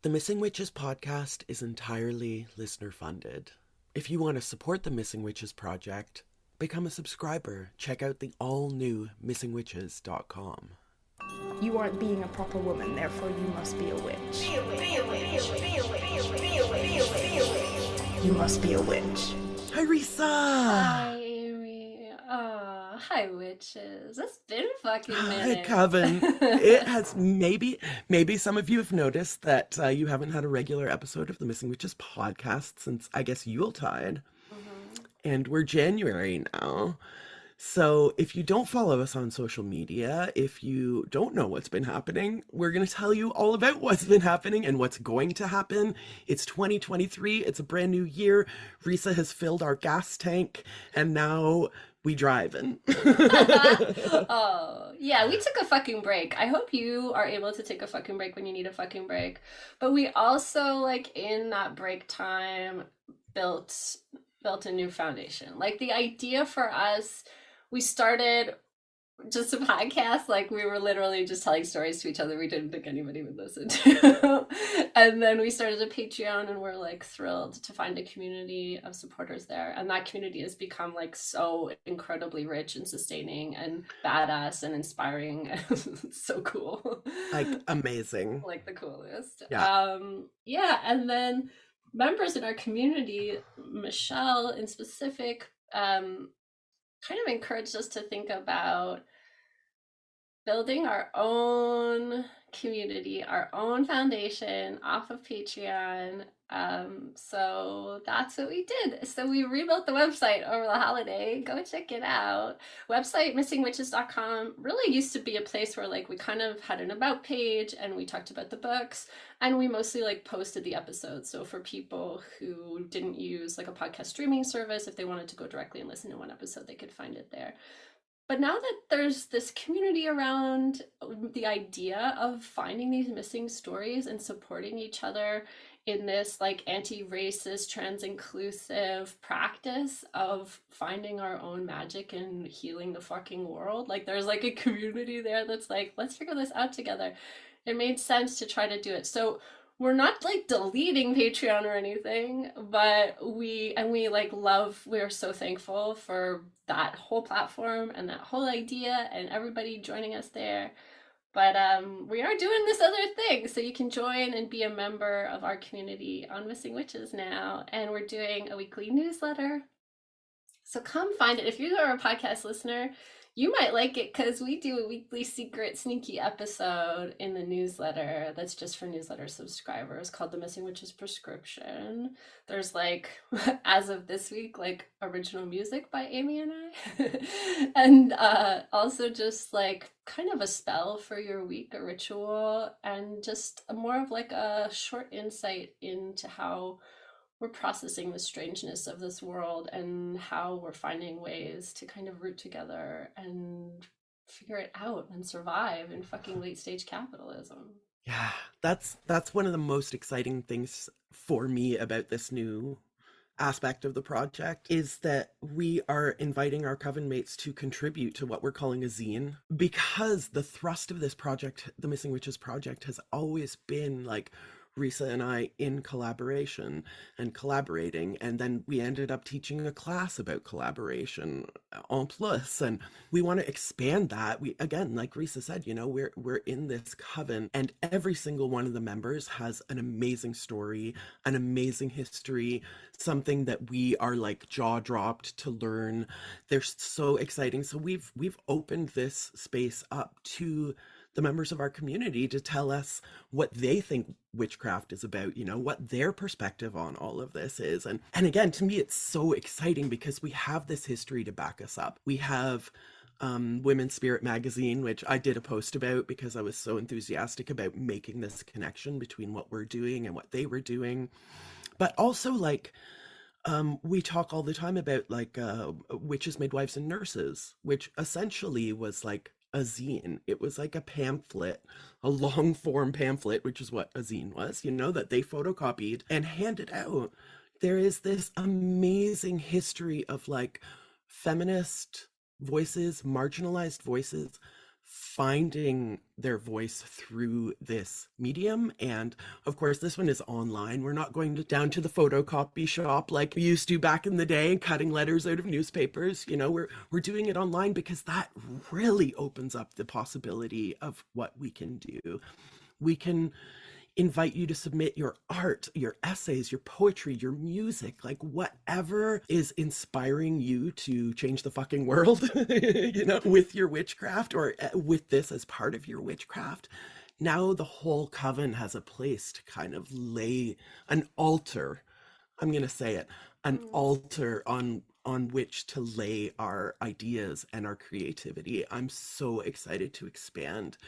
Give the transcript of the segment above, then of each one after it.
The Missing Witches podcast is entirely listener funded. If you want to support the Missing Witches project, become a subscriber. Check out the all-new missingwitches.com. You aren't being a proper woman, therefore you must be a witch. You must be a witch. Hi, Risa! Hi, Amy. Hi, witches. It's been a fucking minute. Hi, Coven. It has maybe some of you have noticed that you haven't had a regular episode of the Missing Witches podcast since, I guess, Yuletide. And we're January now. So if you don't follow us on social media, if you don't know what's been happening, we're going to tell you all about what's been happening and what's going to happen. It's 2023. It's a brand new year. Risa has filled our gas tank and now we driving. Oh, yeah, we took a fucking break. I hope you are able to take a fucking break when you need a fucking break. But we also, like, in that break time, built a new foundation. Like, the idea for us, we started just a podcast, like we were literally just telling stories to each other we didn't think anybody would listen to. And then we started a Patreon and we're like thrilled to find a community of supporters there. And that community has become like so incredibly rich and sustaining and badass and inspiring. It's so cool. Like amazing. Like the coolest. Yeah. Yeah, and then members in our community, Michelle in specific, kind of encouraged us to think about building our own community, our own foundation off of Patreon. So that's what we did. So we rebuilt the website over the holiday. Go check it out. Website missingwitches.com really used to be a place where like we kind of had an about page and we talked about the books and we mostly like posted the episodes. So for people who didn't use like a podcast streaming service, if they wanted to go directly and listen to one episode, they could find it there. But now that there's this community around the idea of finding these missing stories and supporting each other in this like anti-racist, trans-inclusive practice of finding our own magic and healing the fucking world, like there's like a community there that's like, let's figure this out together. It made sense to try to do it. So we're not like deleting Patreon or anything, but we're so thankful for that whole platform and that whole idea and everybody joining us there. But we are doing this other thing, so you can join and be a member of our community on Missing Witches now. And we're doing a weekly newsletter. So come find it. If you are a podcast listener, you might like it because we do a weekly secret sneaky episode in the newsletter that's just for newsletter subscribers called The Missing Witches Prescription. There's like, as of this week, like original music by Amy and I. And also just like kind of a spell for your week, a ritual, and just more of like a short insight into how we're processing the strangeness of this world and how we're finding ways to kind of root together and figure it out and survive in fucking late stage capitalism. Yeah, that's one of the most exciting things for me about this new aspect of the project is that we are inviting our coven mates to contribute to what we're calling a zine, because the thrust of this project, the Missing Witches project, has always been like Risa and I in collaboration and collaborating, and then we ended up teaching a class about collaboration en plus, and we want to expand that. We, again, like Risa said, you know, we're in this coven and every single one of the members has an amazing story, an amazing history, something that we are like jaw dropped to learn. They're so exciting. So we've opened this space up to the members of our community to tell us what they think witchcraft is about, you know, what their perspective on all of this is. And again, to me, it's so exciting because we have this history to back us up. We have Women's Spirit magazine, which I did a post about because I was so enthusiastic about making this connection between what we're doing and what they were doing. But also like, we talk all the time about like witches, midwives, and nurses, which essentially was like a zine. It was like a pamphlet, a long form pamphlet, which is what a zine was, you know, that they photocopied and handed out. There is this amazing history of like feminist voices, marginalized voices, finding their voice through this medium. And of course, this one is online. We're not going down to the photocopy shop like we used to back in the day and cutting letters out of newspapers. You know, we're doing it online because that really opens up the possibility of what we can do. We can invite you to submit your art, your essays, your poetry, your music, like whatever is inspiring you to change the fucking world, you know, with your witchcraft or with this as part of your witchcraft. Now the whole coven has a place to kind of lay an altar. I'm going to say it, an altar on which to lay our ideas and our creativity. I'm so excited to expand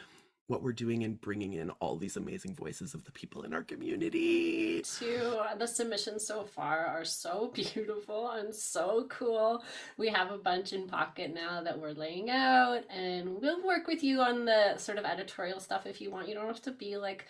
what we're doing and bringing in all these amazing voices of the people in our community. Too. The submissions so far are so beautiful and so cool. We have a bunch in pocket now that we're laying out, and we'll work with you on the sort of editorial stuff if you want. You don't have to be like,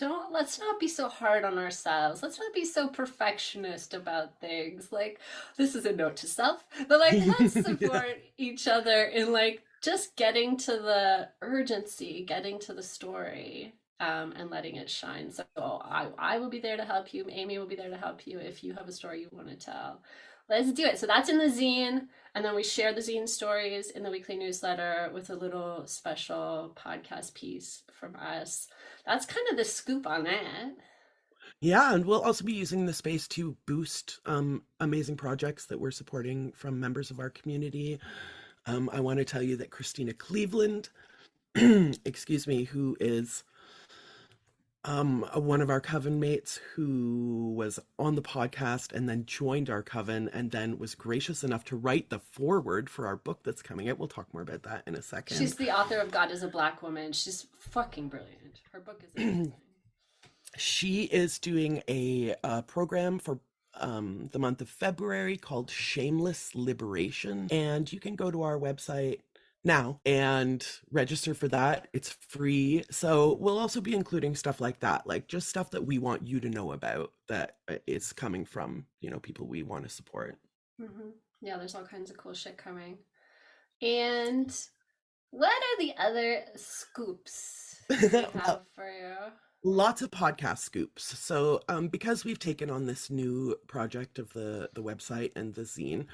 let's not be so hard on ourselves. Let's not be so perfectionist about things. Like, this is a note to self, but like, let's support each other in like just getting to the urgency, getting to the story, and letting it shine. So I will be there to help you. Amy will be there to help you if you have a story you want to tell. Let's do it. So that's in the zine. And then we share the zine stories in the weekly newsletter with a little special podcast piece from us. That's kind of the scoop on that. Yeah, and we'll also be using the space to boost amazing projects that we're supporting from members of our community. I want to tell you that Christina Cleveland, excuse me, who is one of our coven mates who was on the podcast and then joined our coven and then was gracious enough to write the foreword for our book that's coming out. We'll talk more about that in a second. She's the author of God is a Black Woman. She's fucking brilliant. Her book is amazing. She is doing a program for the month of February called Shameless Liberation. And you can go to our website now and register for that. It's free. So we'll also be including stuff like that, like just stuff that we want you to know about that is coming from, you know, people we want to support. Mm-hmm. Yeah, there's all kinds of cool shit coming. And what are the other scoops we have for you? Lots of podcast scoops. So because we've taken on this new project of the website and the zine,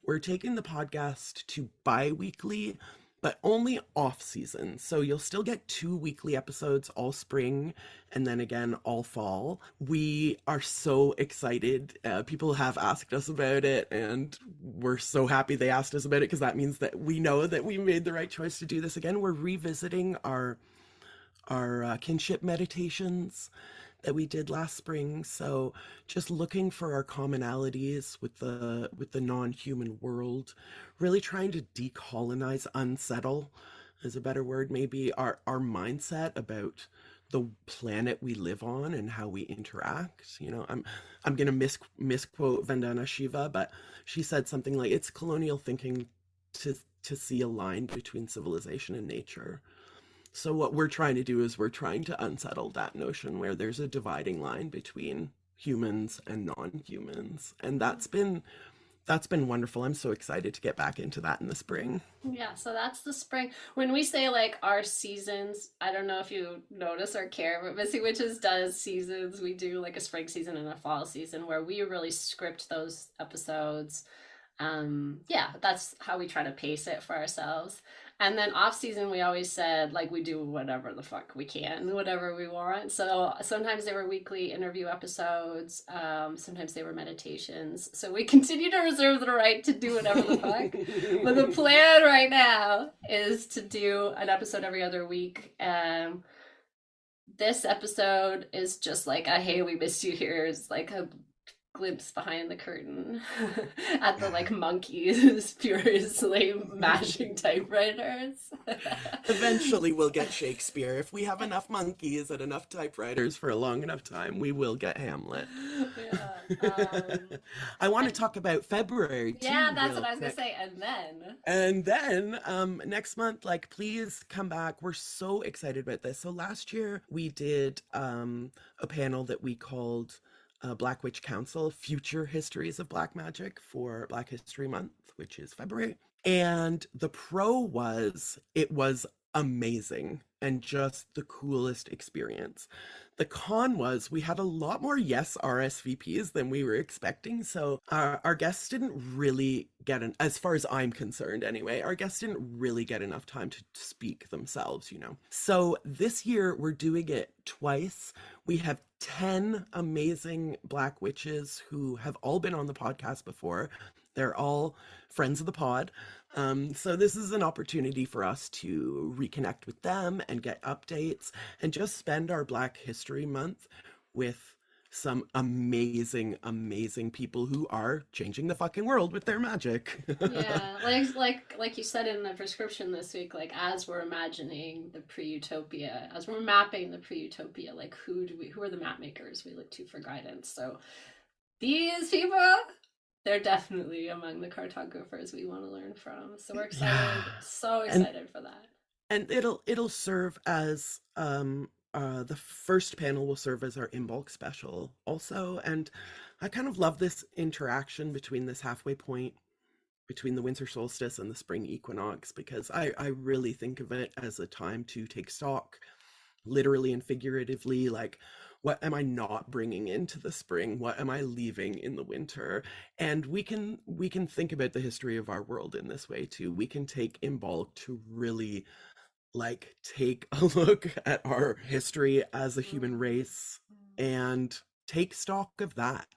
we're taking the podcast to bi-weekly, but only off season. So you'll still get 2 weekly episodes all spring and then again all fall. We are so excited. People have asked us about it and we're so happy they asked us about it because that means that we know that we made the right choice to do this again. We're revisiting our kinship meditations that we did last spring. So just looking for our commonalities with the non-human world, really trying to decolonize, unsettle is a better word, maybe our mindset about the planet we live on and how we interact. You know, I'm gonna misquote Vandana Shiva, but she said something like, it's colonial thinking to see a line between civilization and nature. So what we're trying to do is we're trying to unsettle that notion where there's a dividing line between humans and non-humans. And that's been wonderful. I'm so excited to get back into that in the spring. Yeah, so that's the spring. When we say like our seasons, I don't know if you notice or care, but Missy Witches does seasons. We do like a spring season and a fall season where we really script those episodes. Yeah, that's how we try to pace it for ourselves. And then off season, we always said like we do whatever the fuck we can, whatever we want. So sometimes they were weekly interview episodes. Sometimes they were meditations. So we continue to reserve the right to do whatever the fuck. But the plan right now is to do an episode every other week. This episode is just like a hey, we missed you here. It's like a glimpse behind the curtain at the like monkeys furiously mashing typewriters. Eventually we'll get Shakespeare. If we have enough monkeys and enough typewriters for a long enough time, we will get Hamlet. Yeah. I want to talk about February too. Yeah, that's what I was gonna say. And then next month, like, please come back. We're so excited about this. So last year we did a panel that we called Black Witch Council, Future Histories of Black Magic for Black History Month, which is February. And the pro was, it was amazing and just the coolest experience. The con was we had a lot more yes RSVPs than we were expecting. So our guests didn't really get an, as far as I'm concerned anyway, our guests didn't really get enough time to speak themselves, you know. So this year we're doing it twice. We have 10 amazing Black witches who have all been on the podcast before. They're all friends of the pod. So this is an opportunity for us to reconnect with them and get updates and just spend our Black History Month with some amazing, amazing people who are changing the fucking world with their magic. Yeah, like you said in the prescription this week, like as we're imagining the pre-utopia, as we're mapping the pre-utopia, like who are the map makers we look to for guidance? So these people, they're definitely among the cartographers we want to learn from. So we're Yeah. excited, so And excited for that. it'll serve as the first panel will serve as our in bulk special also. And I kind of love this interaction between this halfway point between the winter solstice and the spring equinox, because I really think of it as a time to take stock, literally and figuratively, like what am I not bringing into the spring, what am I leaving in the winter. And we can think about the history of our world in this way too. We can take in bulk to really like take a look at our history as a human race and take stock of that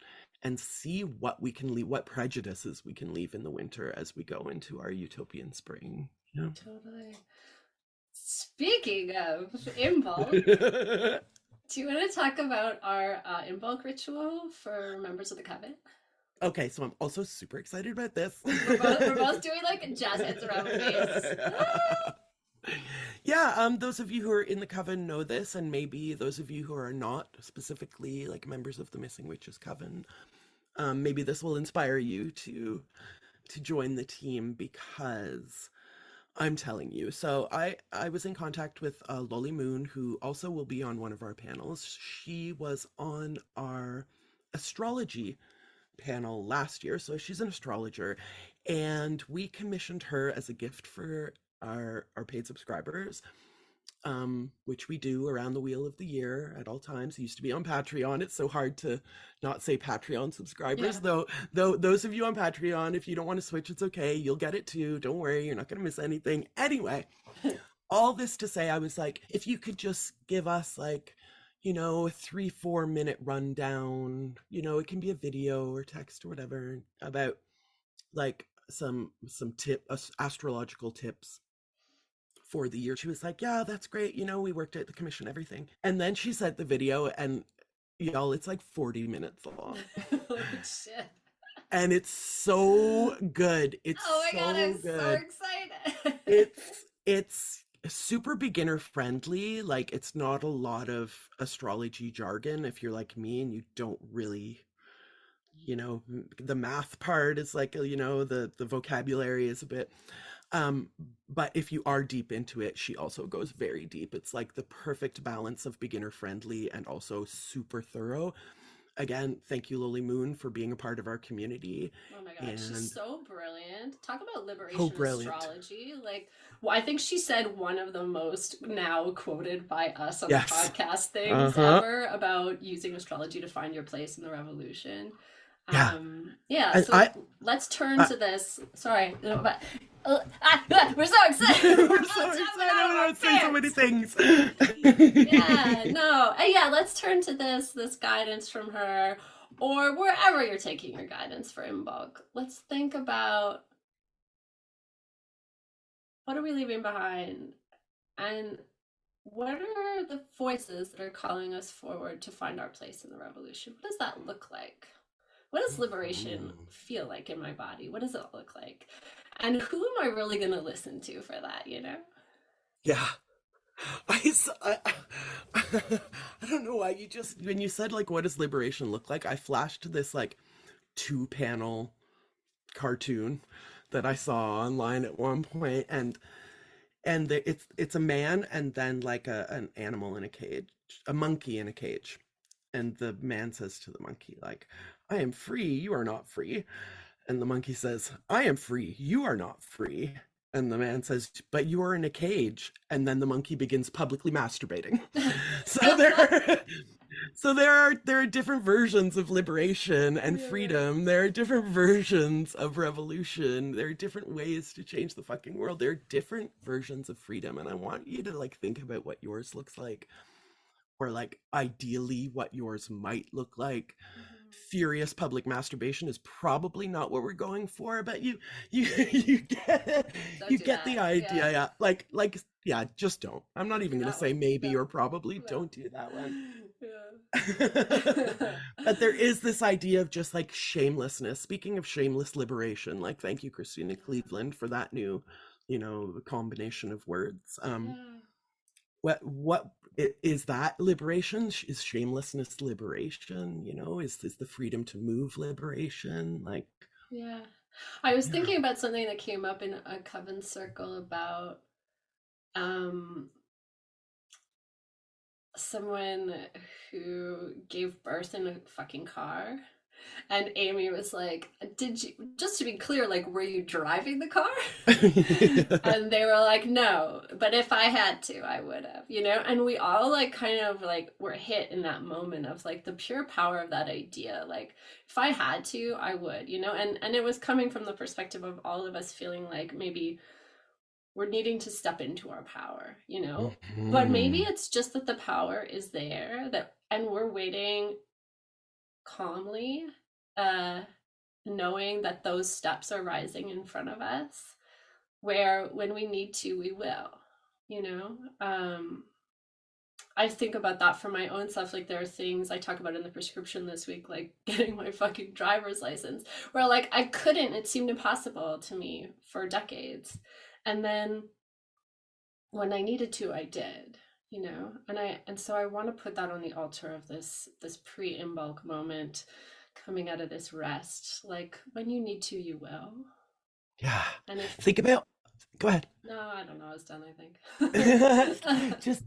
and see what we can leave, what prejudices we can leave in the winter as we go into our utopian spring. Yeah. Totally. Speaking of in bulk, do you want to talk about our in bulk ritual for members of the coven? Okay, so I'm also super excited about this. We're both doing like jazz hands around the face. Yeah, those of you who are in the coven know this, and maybe those of you who are not specifically like members of the Missing Witches Coven, maybe this will inspire you to join the team, because I'm telling you. So I was in contact with Lolly Moon, who also will be on one of our panels. She was on our astrology panel last year, so she's an astrologer, and we commissioned her as a gift for our paid subscribers, which we do around the wheel of the year at all times. It used to be on Patreon. It's so hard to not say Patreon subscribers, Yeah. though those of you on Patreon, if you don't want to switch, it's okay. You'll get it too. Don't worry, you're not going to miss anything. Anyway, all this to say, I was like, if you could just give us like, you know, a 3-4 minute rundown, you know, it can be a video or text or whatever, about like some astrological tips for the year. She was like, yeah, that's great. You know, we worked at the commission, everything. And then she sent the video, and y'all, it's like 40 minutes long. Holy shit. And it's so good. It's Oh my god, so I'm so good. excited. It's super beginner friendly. Like, it's not a lot of astrology jargon if you're like me and you don't really, you know, the math part is like, you know, the vocabulary is a bit, um but if you are deep into it, she also goes very deep. It's like the perfect balance of beginner friendly and also super thorough. Again, thank you, Lily Moon, for being a part of our community. Oh my god, she's And so brilliant. Talk about oh, liberation brilliant. astrology. Like, well, I think she said one of the most now quoted by us on the Yes. podcast things Uh-huh. ever about using astrology to find your place in the revolution. Yeah. Yeah, And so let's turn I to this. Sorry, no, but we're so excited. We're we're both so jumping excited. out of I our want to say so many pants. things. Yeah, no, yeah. Let's turn to this guidance from her, or wherever you're taking your guidance for Imbog. Let's think about what are we leaving behind, and what are the voices that are calling us forward to find our place in the revolution? What does that look like? What does liberation Mhm. feel like in my body? What does it look like? And who am I really going to listen to for that, you know? Yeah. I don't know why you just, when you said like, what does liberation look like? I flashed to this like 2-panel cartoon that I saw online at one point, and it's a man and then like an animal in a cage, a monkey in a cage, and the man says to the monkey like, I am free, you are not free. And the monkey says, I am free, you are not free. And the man says, but you are in a cage. And then the monkey begins publicly masturbating. So there are different versions of liberation and Yeah, right. freedom. There are different versions of revolution. There are different ways to change the fucking world. There are different versions of freedom. And I want you to like think about what yours looks like, or like ideally what yours might look like. Mhm. Furious public masturbation is probably not what we're going for, but you get Don't you do get the that. Yeah. idea. Yeah, like yeah, just don't. I'm not Don't even do going to that say one. maybe No. or probably. No. Don't do that one. Yeah. But there is this idea of just like shamelessness. Speaking of shameless liberation, like thank you, Christina Cleveland, for that new, combination of words. Yeah. What is that liberation? Is shamelessness liberation? Is the freedom to move liberation? Like, Yeah. I was yeah. thinking about something that came up in a coven circle about um someone who gave birth in a fucking car. And Amy was like, did you, just to be clear, like, were you driving the car? And they were like, no, but if I had to, I would have, And we all like kind of like were hit in that moment of like the pure power of that idea. Like, if I had to, I would, and it was coming from the perspective of all of us feeling like maybe we're needing to step into our power, But maybe Mhm. it's just that the power is there, that and we're waiting calmly, uh knowing that those steps are rising in front of us, where when we need to, we will, you know I think about that for my own stuff. Like, there are things I talk about in the prescription this week, like getting my fucking driver's license, where like I couldn't, it seemed impossible to me for decades. And then when I needed to, I did, and so I want to put that on the altar of this pre-imbulk moment, coming out of this rest. Like, when you need to, you will. Yeah. And if Think about. Go ahead. no, I don't know, I was done, I think. Just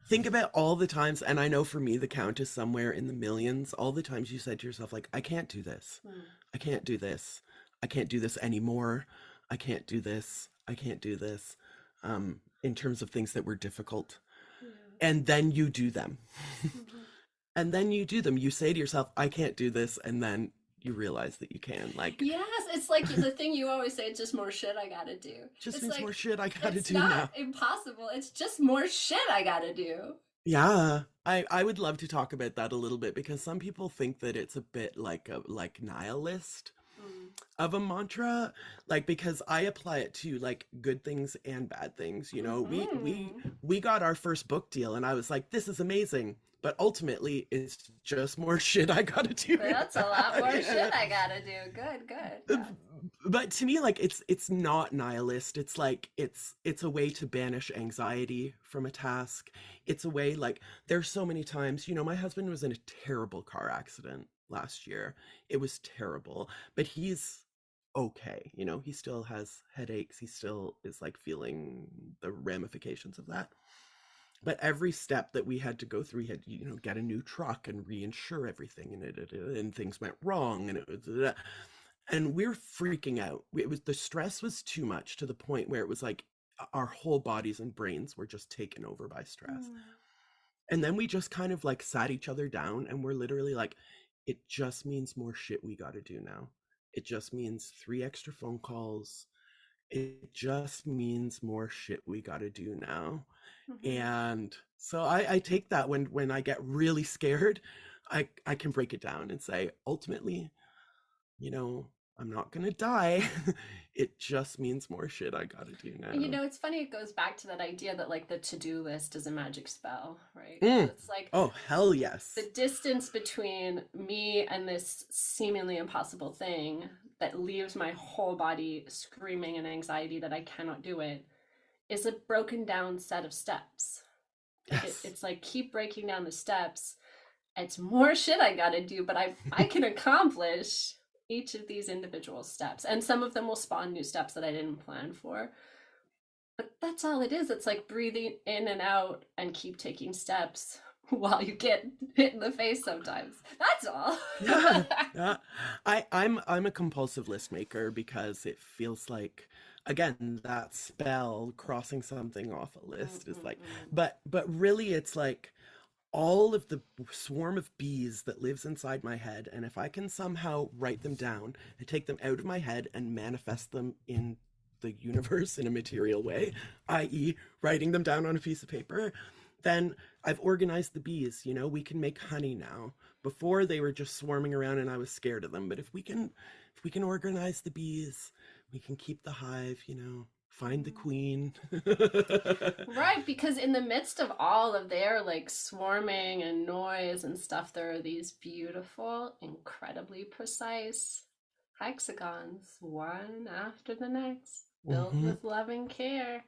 think about all the times, and I know for me the count is somewhere in the millions. All the times you said to yourself, like, I can't do this. Hmm. I can't do this. I can't do this anymore. I can't do this. I can't do this. In terms of things that were difficult. Yeah. And then you do them. Mhm. And then you do them. You say to yourself, I can't do this. And then you realize that you can. Like, Yes, it's like the thing you always say, it's just more shit I gotta do. just It's means more like, shit I gotta it's do not now. impossible, it's just more shit I gotta do. Yeah, I would love to talk about that a little bit because some people think that it's a bit like a like nihilist Mm. of a mantra, like because I apply it to like good things and bad things. Mm-hmm. We got our first book deal and I was like, this is amazing. But ultimately, it's just more shit I gotta do That's a lot now. more Yeah. shit I gotta do. Good, good. Yeah. But to me, like it's not nihilist. It's like it's a way to banish anxiety from a task. It's a way, like, there's so many times, my husband was in a terrible car accident last year. It was terrible, but he's okay. He still has headaches. He still is like feeling the ramifications of that. But every step that we had to go through, we had to, get a new truck and reinsure everything, and things went wrong, and it was, and we're freaking out. The stress was too much, to the point where it was like our whole bodies and brains were just taken over by stress. Mm. And then we just kind of like sat each other down, and we're literally like, it just means more shit we got to do now. It just means 3 extra phone calls. It just means more shit we got to do now. Mm-hmm. And so I take that when I get really scared, I can break it down and say, ultimately, you know, I'm not gonna die. It just means more shit I gotta do now. It's funny, it goes back to that idea that like the to-do list is a magic spell, right? Mm. It's like Oh, hell yes. the distance between me and this seemingly impossible thing that leaves my whole body screaming in anxiety that I cannot do it is a broken down set of steps. Like, Yes. it's like, keep breaking down the steps. It's more shit I gotta do, but I can accomplish each of these individual steps. And some of them will spawn new steps that I didn't plan for. But that's all it is. It's like breathing in and out and keep taking steps while you get hit in the face sometimes. That's all. Yeah. Yeah. I'm a compulsive list maker because it feels like again, that spell crossing something off a list is like, Mm-mm-mm. but really it's like all of the swarm of bees that lives inside my head, and if I can somehow write them down and take them out of my head and manifest them in the universe in a material way, i.e. writing them down on a piece of paper, then I've organized the bees. You know, we can make honey now. Before they were just swarming around and I was scared of them, but if we can organize the bees, we can keep the hive, you know, find the queen. Right, because in the midst of all of their like swarming and noise and stuff, there are these beautiful, incredibly precise hexagons, one after the next, built Hmm. with loving care.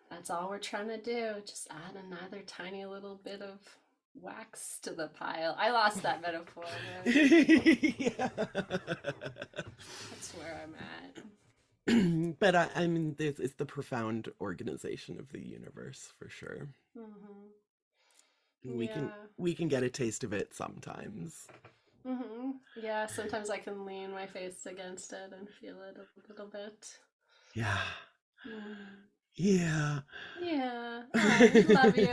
That's all we're trying to do. Just add another tiny little bit of wax to the pile. I lost that metaphor, but Yeah. that's where I'm at. But I mean, it's the profound organization of the universe for sure. Hmm. We can Yeah. we can get a taste of it sometimes. Yeah, sometimes I can lean my face against it and feel it a little bit. Yeah. Mm. Yeah. Yeah. Oh, we love you.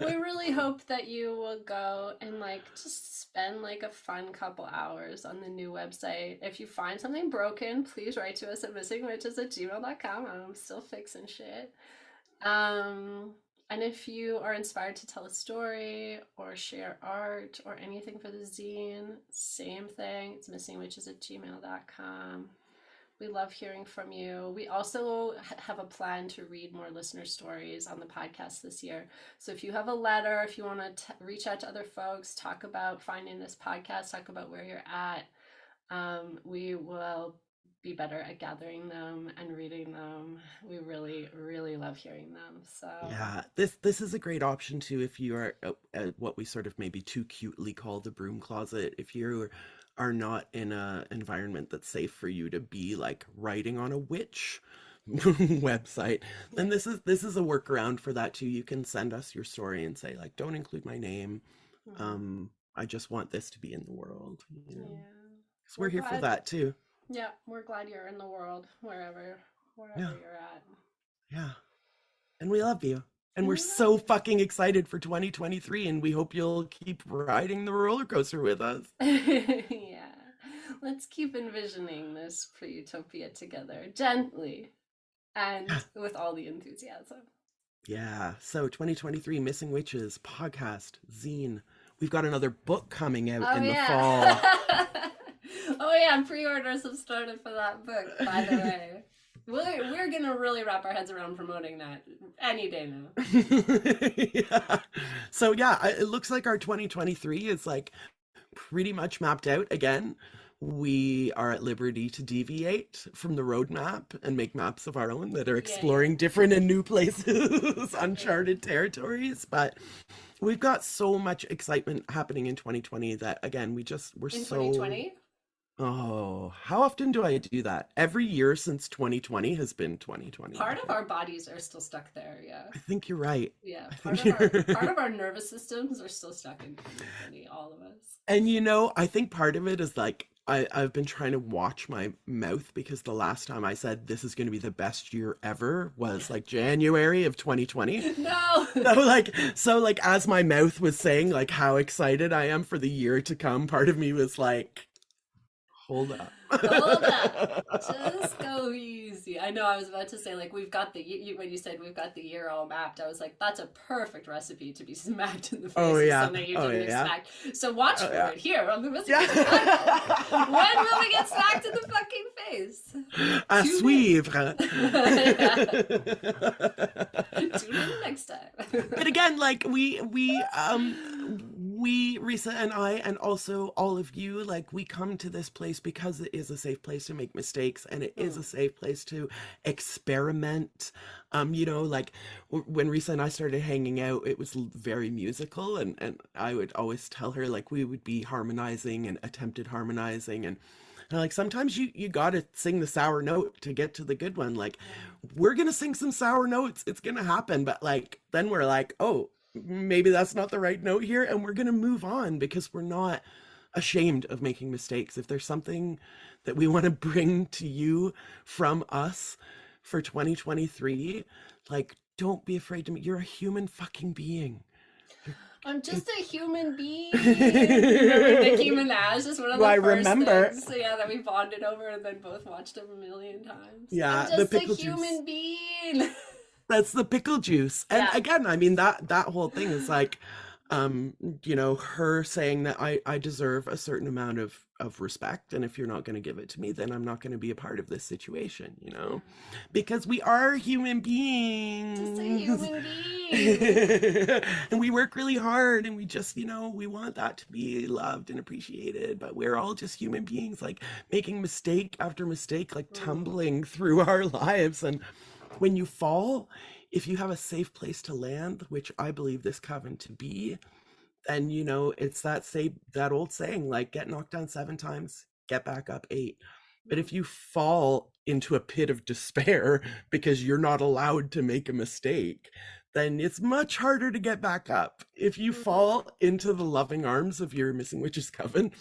We really hope that you will go and like just spend like a fun couple hours on the new website. If you find something broken, please write to us at missingwitches@gmail.com. I'm still fixing shit. Um, and if you are inspired to tell a story or share art or anything for the zine, same thing. It's missingwitches@gmail.com. We love hearing from you. We also have a plan to read more listener stories on the podcast this year. So if you have a letter, if you want to reach out to other folks, talk about finding this podcast, talk about where you're at, we will be better at gathering them and reading them. We really, really love hearing them. So, Yeah, this is a great option too if you are at what we sort of maybe too cutely call the broom closet. If you are not in a environment that's safe for you to be like writing on a witch website, then right. this is a workaround for that too. You can send us your story and say like, don't include my name. Mm-hmm. I just want this to be in the world, you know. Yeah. 'Cause we're We're here for glad. that too. Yeah, we're glad you're in the world, wherever Yeah, you're at. yeah. And we love you. And And we're we love so you. fucking excited for 2023. And we hope you'll keep riding the roller coaster with us. Yeah. Let's keep envisioning this pre-utopia together, gently Yeah. and with all the enthusiasm. Yeah. So 2023 Missing Witches podcast, zine. We've got another book coming out Oh in the yeah. fall. Oh yeah, pre-orders have started for that book, by the way. We're gonna really wrap our heads around promoting that any day now. Yeah. So yeah, it looks like our 2023 is like pretty much mapped out again. We are at liberty to deviate from the roadmap and make maps of our own that are Yeah, yeah. exploring different and new places, Yeah. uncharted territories. But we've got so much excitement happening in 2020 that again, we're In so. 2020, Oh, how often do I do that? Every year since 2020 has been 2020, I part of think. our bodies are still stuck there, yeah. I think you're right. Yeah, I part think of our you're. nervous systems are still stuck in 2020, all of us. And you know, I think part of it is like I've been trying to watch my mouth because the last time I said this is going to be the best year ever was like January of 2020. No. So like as my mouth was saying like how excited I am for the year to come, part of me was like, hold up. Hold up. Just go easy. I know I was about to say, like, we've got when you said we've got the year all mapped, I was like, that's a perfect recipe to be smacked in the Oh face of yeah. something you Oh didn't yeah. expect. So watch Oh for yeah. it here on the Missing Witches podcast. Yeah. When will we get smacked in the fucking face? À Tune suivre. in. Tune in next time. But again, like we Risa and I and also all of you, like we come to this place because it is a safe place to make mistakes and it is a safe place to experiment. You know, like when Risa and I started hanging out, it was very musical, and I would always tell her like we would be harmonizing and attempted harmonizing, and like sometimes you gotta sing the sour note to get to the good one. Like we're gonna sing some sour notes, it's gonna happen, but like then we're like, oh, maybe that's not the right note here, and we're gonna move on because we're not ashamed of making mistakes. If there's something that we want to bring to you from us, for 2023, like, don't be afraid to meet. You're a human fucking being. I'm just a human being. Remember Nicki Minaj is one of the I first remember. things, yeah, that we bonded over and then both watched a million times. Yeah, I'm just the a pickle human juice. being. That's the pickle juice. And Yeah. again, I mean, that whole thing is like, you know, her saying that I deserve a certain amount of respect, and if you're not going to give it to me, then I'm not going to be a part of this situation, you know, because we are human beings. Just a human being. And we work really hard, and we just, you know, we want that to be loved and appreciated, but we're all just human beings, like making mistake after mistake, like tumbling through our lives. And when you fall, if you have a safe place to land, which I believe this coven to be, then, you know, it's that old saying, like, get knocked down 7 times, get back up 8. But if you fall into a pit of despair because you're not allowed to make a mistake, then it's much harder to get back up. If you fall into the loving arms of your Missing Witches coven,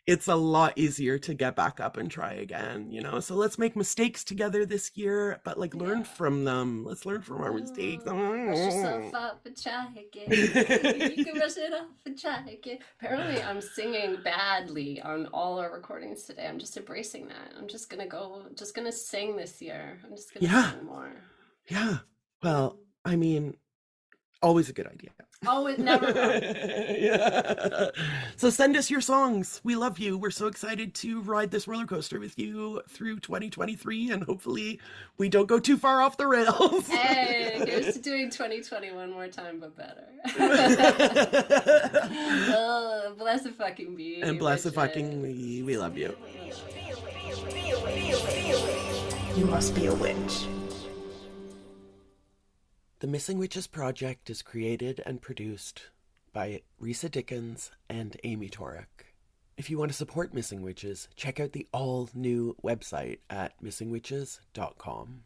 it's a lot easier to get back up and try again, you know? So let's make mistakes together this year, but like learn from them. Let's learn from our mistakes. Brush yourself up and try again. You can brush it off and try again. Apparently I'm singing badly on all our recordings today. I'm just embracing that. I'm just gonna sing this year. I'm just gonna sing more. Yeah. Well, I mean, always a good idea. Always, never wrong. Yeah. So send us your songs. We love you. We're so excited to ride this roller coaster with you through 2023, and hopefully we don't go too far off the rails. Hey, here's to doing 2020 one more time, but better. Oh, bless the fucking bee. And bless the fucking me. We love you. You must be a witch. The Missing Witches Project is created and produced by Risa Dickens and Amy Torek. If you want to support Missing Witches, check out the all-new website at missingwitches.com.